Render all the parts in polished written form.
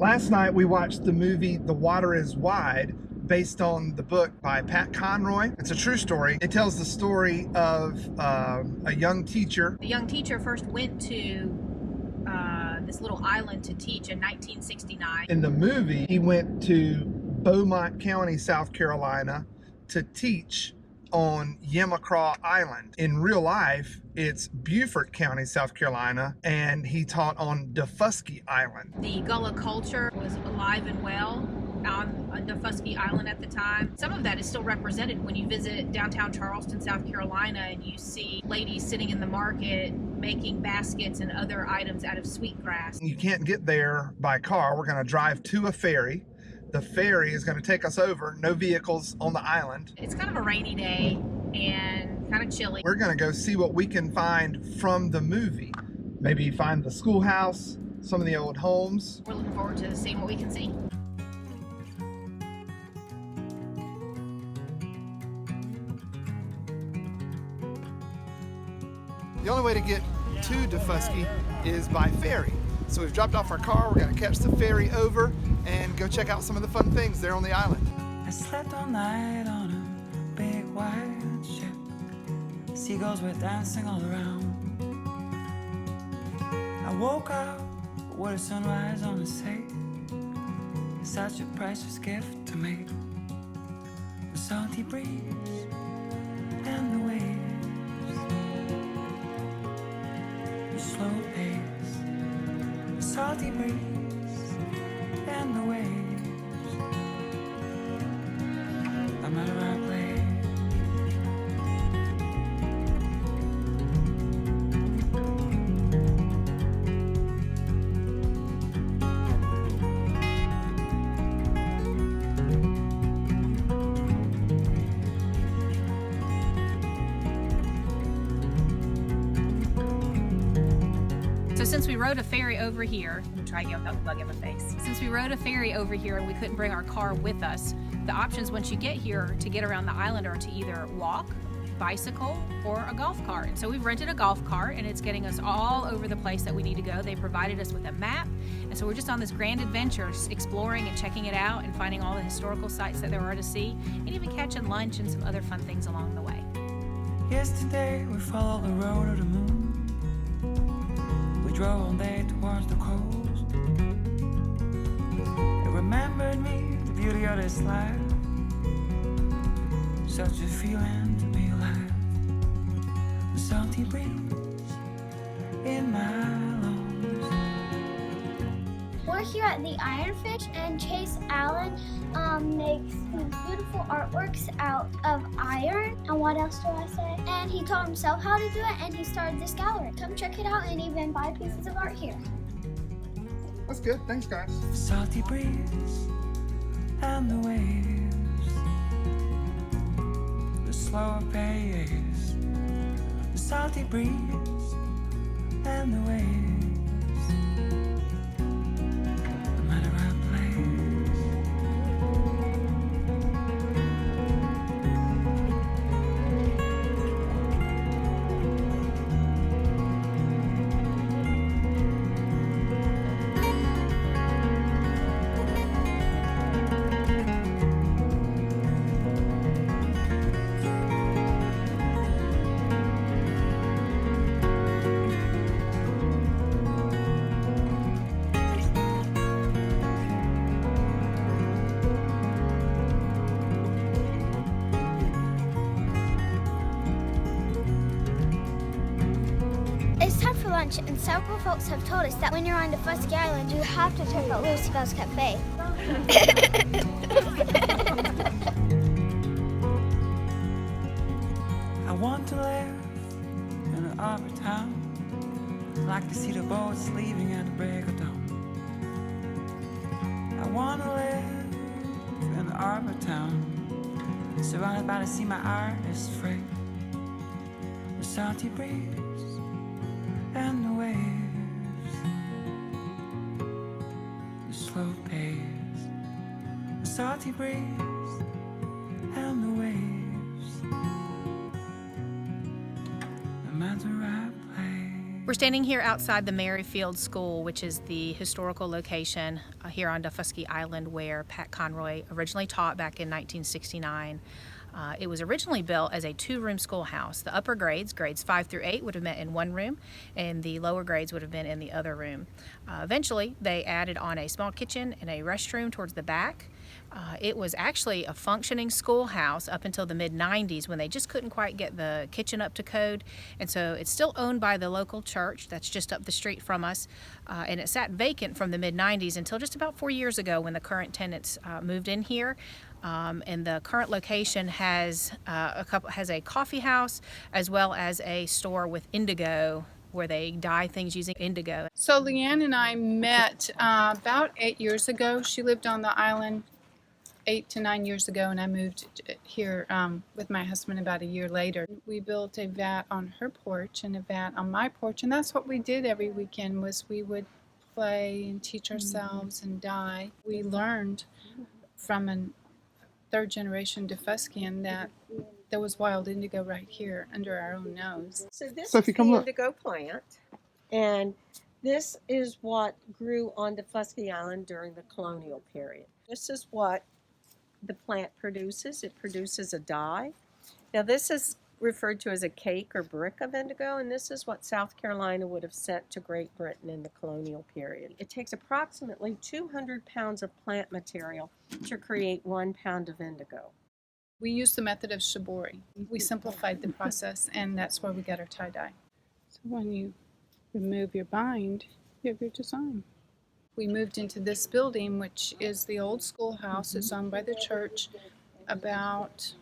Last night we watched the movie The Water is Wide, based on the book by Pat Conroy. It's a true story. It tells the story of a young teacher. The young teacher first went to this little island to teach in 1969. In the movie, he went to Beaumont County, South Carolina to teach on Yamacraw Island. In real life, it's Beaufort County, South Carolina, and he taught on Daufuskie Island. The Gullah culture was alive and well on Daufuskie Island at the time. Some of that is still represented when you visit downtown Charleston, South Carolina, and you see ladies sitting in the market making baskets and other items out of sweetgrass. You can't get there by car. We're going to drive to a ferry. The ferry is going to take us over. No vehicles on the island. It's kind of a rainy day and kind of chilly. We're going to go see what we can find from the movie. Maybe find the schoolhouse, some of the old homes. We're looking forward to seeing what we can see. The only way to get to Daufuskie is by ferry. So we've dropped off our car, we're going to catch the ferry over and go check out some of the fun things there on the island. I slept all night on a big white ship. Seagulls were dancing all around. I woke up with a sunrise on the sea. Such a priceless gift to me. The salty breeze and the waves. The slow pace, the salty breeze and the waves. I'm at a right place. So since we rode a ferry over here, let me try again without the bug in my face. Since we rode a ferry over here and we couldn't bring our car with us, the options once you get here to get around the island are to either walk, bicycle, or a golf cart. And so we've rented a golf cart and it's getting us all over the place that we need to go. They provided us with a map. And so we're just on this grand adventure, exploring and checking it out and finding all the historical sites that there are to see, and even catching lunch and some other fun things along the way. Yesterday we followed the road of the moon. We drove all day towards the coast. It remembered me the beauty of this life. Such a feeling to be alive. The salty breeze in my lungs. We're here at the Ironfish, and Chase Allen makes these beautiful artworks out of iron. And what else do I say? And he taught himself how to do it, and he started this gallery. Come check it out and even buy pieces of art here. That's good. Thanks, guys. The salty breeze and the waves. The slower pace. The salty breeze and the waves. I'm at a right place. It's time for lunch, and several folks have told us that when you're on Daufuskie Island, you have to check out Lucibel's Cafe. I want to live in an arbor town. Like to see the boats leaving at the break of dawn. I want to live in an arbor town, surrounded by the sea my art is free. The salty breeze and the waves. The slow pace. The salty breeze and the waves. I'm at the right place. We're standing here outside the Merrifield School, which is the historical location here on Daufuskie Island where Pat Conroy originally taught back in 1969. It was originally built as a two-room schoolhouse. The upper grades, grades 5 through 8, would have met in one room, and the lower grades would have been in the other room. Eventually, they added on a small kitchen and a restroom towards the back. It was actually a functioning schoolhouse up until the mid-90s when they just couldn't quite get the kitchen up to code, and so it's still owned by the local church that's just up the street from us, and it sat vacant from the mid-90s until just about 4 years ago when the current tenants moved in here. And the current location has a coffee house as well as a store with indigo where they dye things using indigo. So Leanne and I met about 8 years ago. She lived on the island 8 to 9 years ago, and I moved here with my husband about a year later. We built a vat on her porch and a vat on my porch, and that's what we did every weekend. Was we would play and teach ourselves and dye. We learned from a third-generation Daufuskian that there was wild indigo right here under our own nose. So this Sophie, is come the look. indigo plant, and this is what grew on Daufuskie Island during the colonial period. This is what the plant produces. It produces a dye. Now this is referred to as a cake or brick of indigo, and this is what South Carolina would have sent to Great Britain in the colonial period. It takes approximately 200 pounds of plant material to create 1 pound of indigo. We used the method of shibori. We simplified the process, and that's where we got our tie-dye. So when you remove your bind, you have your design. We moved into this building, which is the old schoolhouse. It's owned by the church about,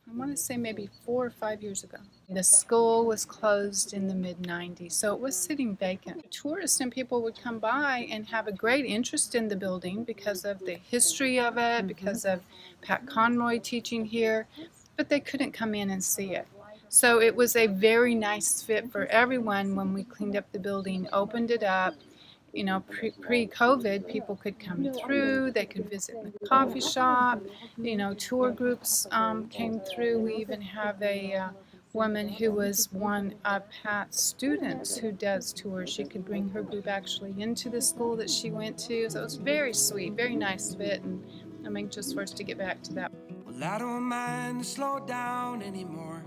I want to say maybe 4 or 5 years ago. The school was closed in the mid-90s, so it was sitting vacant. Tourists and people would come by and have a great interest in the building because of the history of it, because of Pat Conroy teaching here, but they couldn't come in and see it. So it was a very nice fit for everyone when we cleaned up the building, opened it up. You know, pre-COVID, people could come through, they could visit the coffee shop, you know, tour groups came through. We even have a woman who was one of Pat's students who does tours. She could bring her group actually into the school that she went to. So it was very sweet, very nice fit, and I'm anxious for us to get back to that. Well, I don't mind to slow down anymore.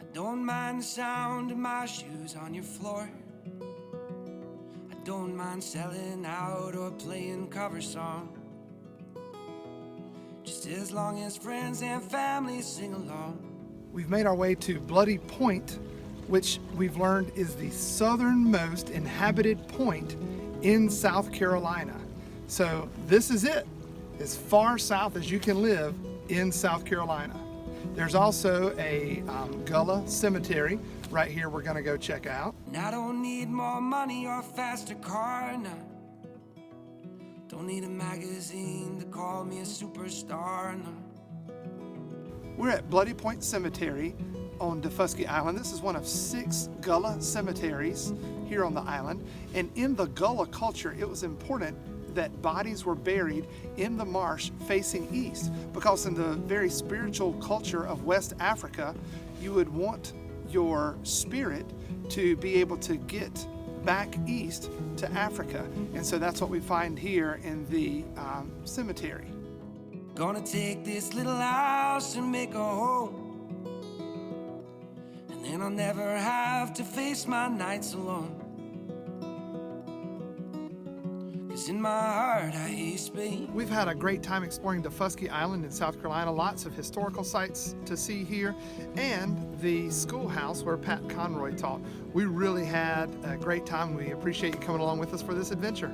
I don't mind the sound of my shoes on your floor. Don't mind selling out or playing cover song, just as long as friends and family sing along. We've made our way to Bloody Point, which we've learned is the southernmost inhabited point in South Carolina. So this is it, as far south as you can live in South Carolina. There's also a Gullah cemetery right here we're gonna go check out. And I don't need more money or a faster car now. Don't need a magazine to call me a superstar now. We're at Bloody Point Cemetery on Daufuskie Island. This is one of 6 Gullah cemeteries here on the island. And in the Gullah culture, it was important that bodies were buried in the marsh facing east, because in the very spiritual culture of West Africa, you would want your spirit to be able to get back east to Africa. And so that's what we find here in the cemetery. Gonna take this little house and make a home, and then I'll never have to face my nights alone. 'Cause in my heart I hate Spain. We've had a great time exploring Daufuskie Island in South Carolina. Lots of historical sites to see here, and the schoolhouse where Pat Conroy taught. We really had a great time. We appreciate you coming along with us for this adventure.